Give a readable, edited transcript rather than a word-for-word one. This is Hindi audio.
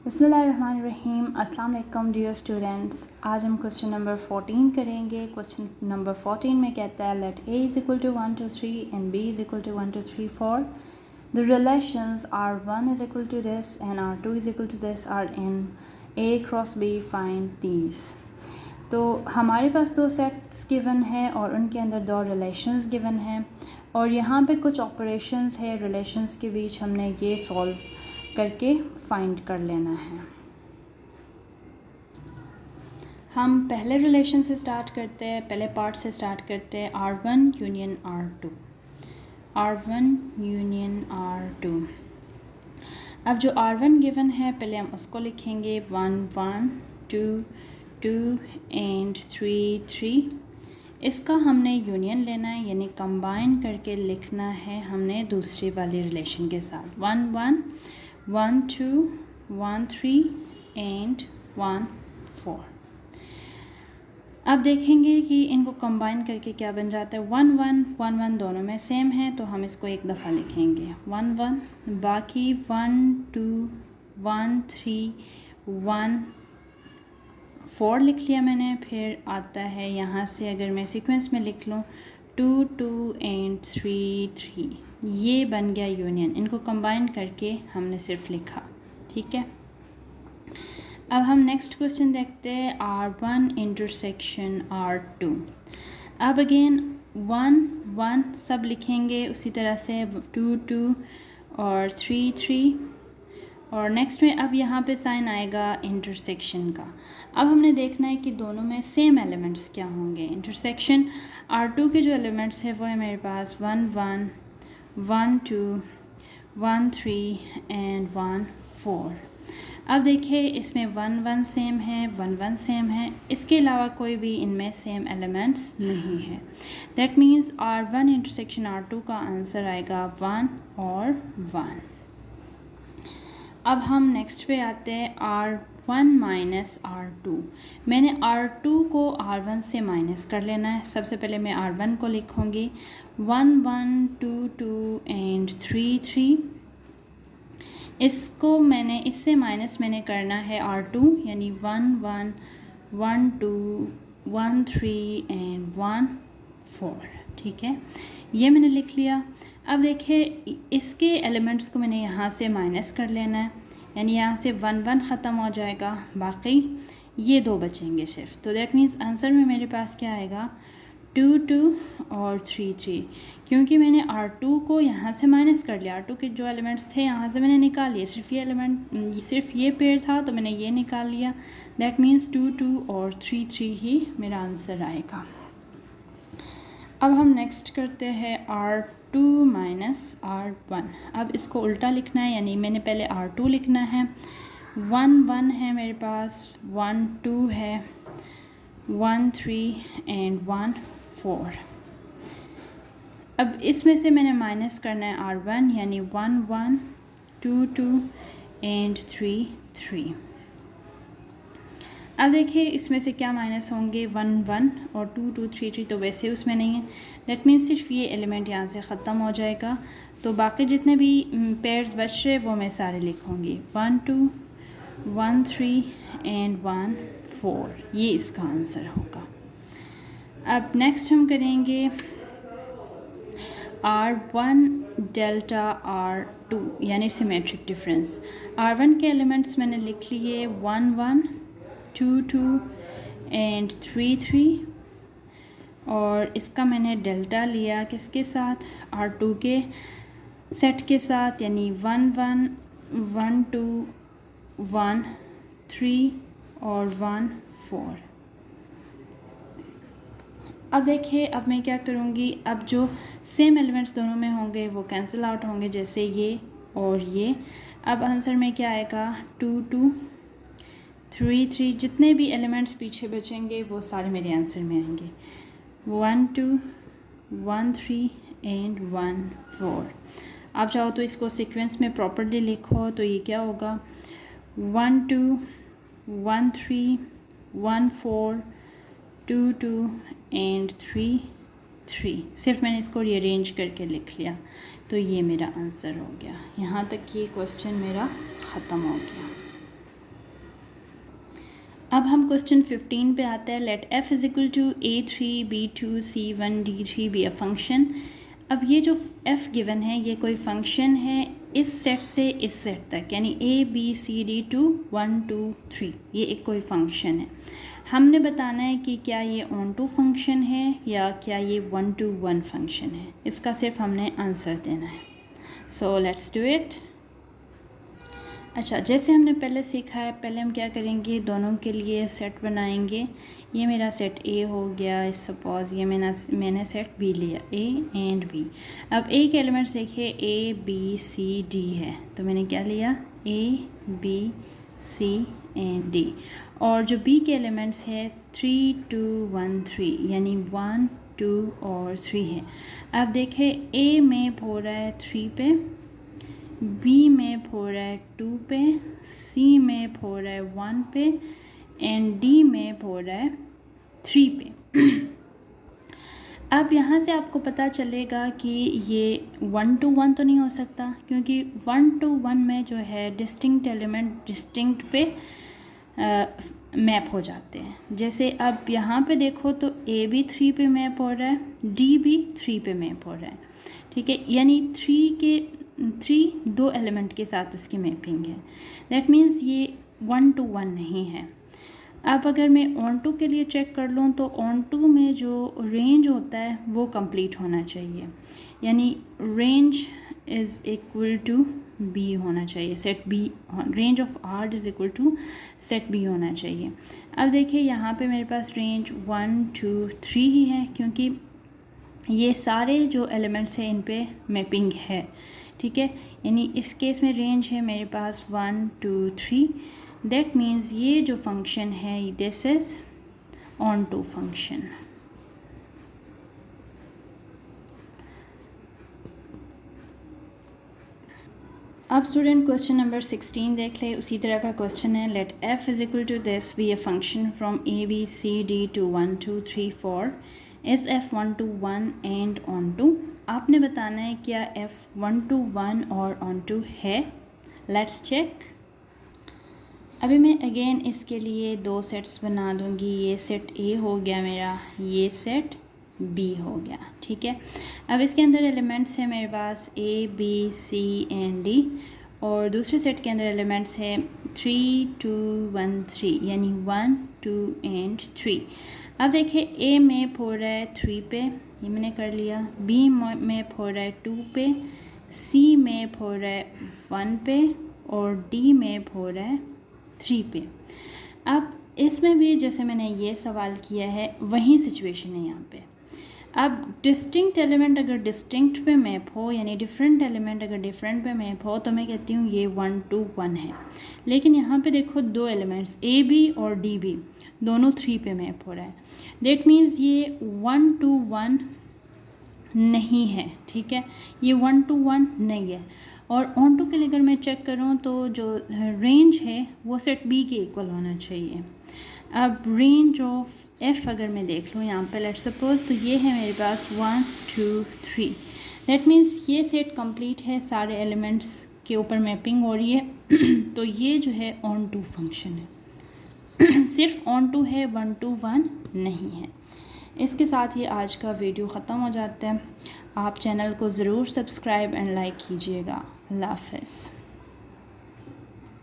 बिस्मिल्लाहिर्रहमानिर्रहीम। अस्सलाम वालेकुम डियर स्टूडेंट्स। आज हम क्वेश्चन नंबर 14 करेंगे। क्वेश्चन नंबर 14 में कहता है let a is equal to 1 2 3 and b is equal to 1 2 3 4 the relations r1 is equal to this and r2 is equal to this are in a cross b find these. तो हमारे पास दो सेट्स गिवन है और उनके अंदर दो रिलेशंस गिवन हैं और यहाँ पे कुछ ऑपरेशंस है रिलेशंस के बीच, हमने ये सॉल्व करके फाइंड कर लेना है। हम पहले रिलेशन से स्टार्ट करते हैं, पहले पार्ट से स्टार्ट करते हैं। R1 union R2, R1 union R2। अब जो R1 गिवन है पहले हम उसको लिखेंगे 1 1 2 2 एंड 3 3। इसका हमने यूनियन लेना है यानी कंबाइन करके लिखना है हमने दूसरी वाली रिलेशन के साथ 1 1 1 2 1 3 एंड 1 4। अब देखेंगे कि इनको कंबाइन करके क्या बन जाता है। 1 1 1 1 दोनों में सेम है तो हम इसको एक दफ़ा लिखेंगे 1 1, बाकी 1 2 1 3 1 4 लिख लिया मैंने। फिर आता है यहाँ से अगर मैं सीक्वेंस में लिख लूँ 2 2 एंड 3 3, ये बन गया यूनियन। इनको कंबाइन करके हमने सिर्फ लिखा, ठीक है। अब हम नेक्स्ट क्वेश्चन देखते हैं R1 इंटरसेक्शन R2। अब अगेन 1 1 सब लिखेंगे उसी तरह से 2 2 और 3 3 और नेक्स्ट में अब यहाँ पे साइन आएगा इंटरसेक्शन का। अब हमने देखना है कि दोनों में सेम एलिमेंट्स क्या होंगे। इंटरसेक्शन R2 के जो एलिमेंट्स है वो है मेरे पास 1 1 1 2 1 3 एंड 1 4। अब देखिए इसमें 1 1 सेम है, 1 1 सेम है, इसके अलावा कोई भी इनमें सेम एलिमेंट्स नहीं है। That means R1 intersection R2 का आंसर आएगा 1 और 1। अब हम नेक्स्ट पे आते हैं R1 माइनस R2। मैंने R2 को R1 से माइनस कर लेना है। सबसे पहले मैं R1 को लिखूँगी 1 1 2 2 एंड 3 3। इसको मैंने इससे माइनस मैंने करना है R2 यानी 1 1 1 2 1 3 एंड 1 4, ठीक है, ये मैंने लिख लिया। अब देखिए इसके एलिमेंट्स को मैंने यहाँ से माइनस कर लेना है यानी यहाँ से 1 1 ख़त्म हो जाएगा, बाकी ये दो बचेंगे सिर्फ। तो दैट मीन्स आंसर में मेरे पास क्या आएगा 2 2 और 3 3। क्योंकि मैंने R2 को यहाँ से माइनस कर लिया, R2 के जो एलिमेंट्स थे यहाँ से मैंने निकाल लिए, सिर्फ ये एलिमेंट सिर्फ ये पेयर था तो मैंने ये निकाल लिया। दैट मीन्स 2 2 और 3 3 ही मेरा आंसर आएगा। अब हम नेक्स्ट करते हैं R2 माइनस R1। अब इसको उल्टा लिखना है यानी मैंने पहले R2 लिखना है। 1 1 है मेरे पास, 1 2 है, 1 3 एंड 1 4। अब इसमें से मैंने माइनस करना है R1 यानी 1 1 2 2 एंड 3 3। अब देखिए इसमें से क्या माइनस होंगे 1 1 और 2 2 3 3 तो वैसे उसमें नहीं है। दैट मीन्स सिर्फ ये एलिमेंट यहाँ से ख़त्म हो जाएगा। तो बाकी जितने भी पेयर्स बच रहे वो मैं सारे लिखूँगी 1 2 1 3 एंड 1 4, ये इसका आंसर होगा। अब नेक्स्ट हम करेंगे R1 डेल्टा R2 यानी सिमेट्रिक डिफरेंस। R1 के एलिमेंट्स मैंने लिख लिए 1 1 2 2 एंड 3 3 और इसका मैंने डेल्टा लिया किसके साथ, R2 के सेट के साथ यानी 1 1 1 2 1 3 और 1 4। अब देखिए अब मैं क्या करूँगी, अब जो सेम एलिमेंट्स दोनों में होंगे वो कैंसिल आउट होंगे जैसे ये और ये। अब आंसर में क्या आएगा 2 2 3 3, जितने भी एलिमेंट्स पीछे बचेंगे वो सारे मेरे आंसर में आएंगे 1 2 1 3 एंड 1 4। आप चाहो तो इसको सीक्वेंस में प्रॉपर्ली लिखो तो ये क्या होगा 1 2 1 3 1 4 2 2 एंड 3 3। सिर्फ मैंने इसको रीअरेंज करके लिख लिया तो ये मेरा आंसर हो गया। यहाँ तक ये क्वेश्चन मेरा ख़त्म हो गया। अब हम क्वेश्चन 15 पे आते हैं। Let f is equal to a3 b2 c1 d3 be a function. अब ये जो f गिवन है ये कोई फंक्शन है इस सेट से इस सेट तक, यानी a b c d to 1 2 3, ये एक कोई फंक्शन है। हमने बताना है कि क्या ये ऑन टू फंक्शन है या क्या ये 1 to 1 फंक्शन है। इसका सिर्फ हमने आंसर देना है। So let's do it. अच्छा, जैसे हमने पहले सीखा है, पहले हम क्या करेंगे, दोनों के लिए सेट बनाएंगे। ये मेरा सेट ए हो गया, सपोज़ ये मैंने सेट बी लिया, ए एंड बी। अब ए के एलिमेंट्स देखिए, ए बी सी डी है, तो मैंने क्या लिया, a b c and d. और जो बी के एलिमेंट्स है 3 2 1 3, यानी 1 2 और 3 है। अब देखें, ए में हो रहा है 3 पे, बी में हो रहा है 2 पे, सी में हो रहा है 1 पे एंड डी में हो रहा है 3 पे। अब यहाँ से आपको पता चलेगा कि ये 1 to 1 तो नहीं हो सकता, क्योंकि 1 to 1 में जो है डिस्टिंक्ट एलिमेंट डिस्टिंक्ट पे मैप हो जाते हैं। जैसे अब यहाँ पे देखो तो ए भी 3 पे मैप हो रहा है, डी भी 3 पे मैप हो रहा है, ठीक है, यानी 3 दो एलिमेंट के साथ उसकी मैपिंग है। दैट मीन्स ये 1 to 1 नहीं है। अब अगर मैं ऑन टू के लिए चेक कर लूँ तो ऑन टू में जो रेंज होता है वो कंप्लीट होना चाहिए, यानी range is equal to b होना चाहिए, set b, range of r is equal to set b होना चाहिए। अब देखिए यहाँ पे मेरे पास रेंज 1 2 3 ही है, क्योंकि ये सारे जो एलिमेंट्स हैं इन पे मैपिंग है, ठीक है, यानी इस केस में रेंज है मेरे पास 1 2 3। दैट मीन्स ये जो फंक्शन है this is onto function. अब स्टूडेंट क्वेश्चन नंबर 16 देख ले, उसी तरह का क्वेश्चन है। Let f is equal to this be a function from a b c d to 1 2 3 4 is f 1 to 1 and onto. आपने बताना है क्या f 1 to 1 और ऑन टू है। Let's check. अभी मैं अगेन इसके लिए दो सेट्स बना दूंगी। ये सेट A हो गया मेरा, ये सेट B हो गया, ठीक है। अब इसके अंदर एलिमेंट्स हैं मेरे पास A B C and D, और दूसरे सेट के अंदर एलिमेंट्स हैं 3 2 1 3, यानी 1 2 एंड 3। अब देखिए A मैप हो रहा है 3 पे, ये मैंने कर लिया। B मैप हो रहा है 2 पे, C मैप हो रहा है 1 पे और D मैप हो रहा है 3 पे। अब इसमें भी जैसे मैंने ये सवाल किया है वही सिचुएशन है यहाँ पे। अब डिस्टिंक्ट एलिमेंट अगर डिस्टिंक्ट पे मैप हो, यानी डिफरेंट एलिमेंट अगर डिफरेंट पे मैप हो, तो मैं कहती हूँ ये 1 to 1 है। लेकिन यहाँ पे देखो दो एलिमेंट्स A B और D B दोनों 3 पे मैप हो रहा है। दैट मीन्स ये 1 to 1 नहीं है, ठीक है, ये 1 to 1 नहीं है। और ऑन टू के लिए अगर मैं चेक करूँ तो जो रेंज है वो सेट बी के इक्वल होना चाहिए। अब रेंज ऑफ एफ अगर मैं देख लूँ यहाँ पे, लेट सपोज, तो ये है मेरे पास 1 2 3। दैट मीन्स ये सेट कंप्लीट है, सारे एलिमेंट्स के ऊपर मैपिंग हो रही है। तो ये जो है ऑन टू फंक्शन है, सिर्फ ऑन टू है, 1 to 1 नहीं है। इसके साथ ही आज का वीडियो ख़त्म हो जाता है। आप चैनल को ज़रूर सब्सक्राइब एंड लाइक कीजिएगा। अल्लाह हाफ़िज़।